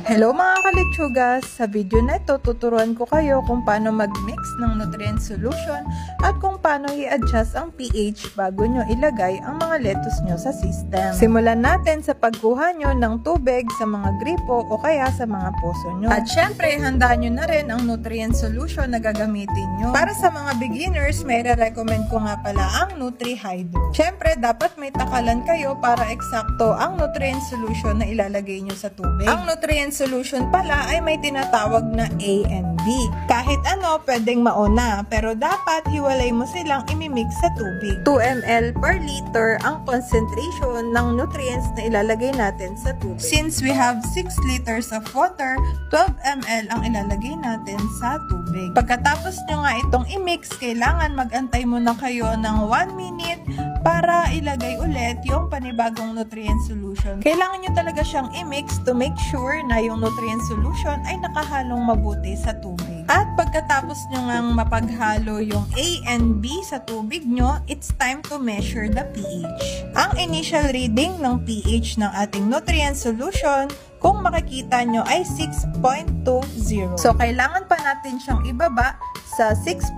Hello mga kalitsyogas! Sa video na ito, tuturuan ko kayo kung paano mag-mix ng nutrient solution at kung paano i-adjust ang pH bago nyo ilagay ang mga lettuce nyo sa system. Simulan natin sa pagkuha nyo ng tubig sa mga gripo o kaya sa mga poso nyo. At syempre, handaan nyo na rin ang nutrient solution na gagamitin nyo. Para sa mga beginners, may re-recommend ko nga pala ang NutriHydro. Syempre, dapat may takalan kayo para eksakto ang nutrient solution na ilalagay nyo sa tubig. Ang nutrient solution pala ay may tinatawag na A and B. Kahit ano, pwedeng mauna, pero dapat hiwalay mo silang imimix sa tubig. 2 ml per liter ang concentration ng nutrients na ilalagay natin sa tubig. Since we have 6 liters of water, 12 ml ang ilalagay natin sa tubig. Pagkatapos nyo nga itong imix, kailangan mag-antay muna kayo ng 1 minute para ilagay ulit yung panibagong nutrient solution. Kailangan nyo talaga siyang i-mix to make sure na yung nutrient solution ay nakahalong mabuti sa tubig. At pagkatapos nyo ngang mapaghalo yung A and B sa tubig nyo, it's time to measure the pH. Ang initial reading ng pH ng ating nutrient solution, kung makikita nyo ay 6.20. So, kailangan pa natin siyang ibaba sa 6.0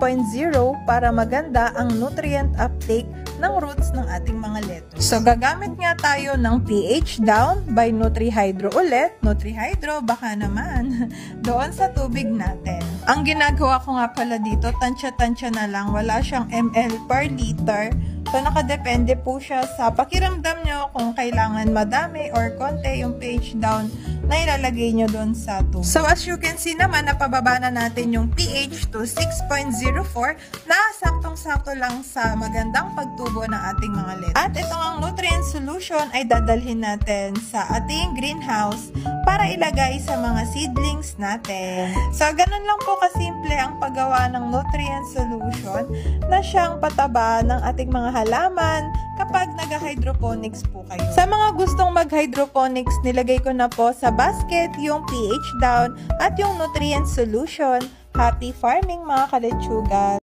para maganda ang nutrient uptake ng roots ng ating mga lettuce. So, gagamit nga tayo ng pH down by NutriHydro ulit. NutriHydro, baka naman, doon sa tubig natin. Ang ginagawa ko nga pala dito, tansya-tansya na lang, wala siyang ml per liter. So, nakadepende po siya sa pakiramdam nyo kung kailangan madami or konti yung pH down na ilalagay nyo doon sa tubig. So, as you can see naman, napababa na natin yung pH to 6.04 na saktong-sakto lang sa magandang pagtubo ng ating mga lettuce. At itong ang nutrient solution ay dadalhin natin sa ating greenhouse para ilagay sa mga seedlings natin. So, ganun lang po kasimple ang paggawa ng nutrient solution na siyang pataba ng ating mga halaman kapag nag-hydroponics po kayo. Sa mga gustong mag-hydroponics, nilagay ko na po sa basket yung pH down at yung nutrient solution. Happy farming mga kalitsyogas!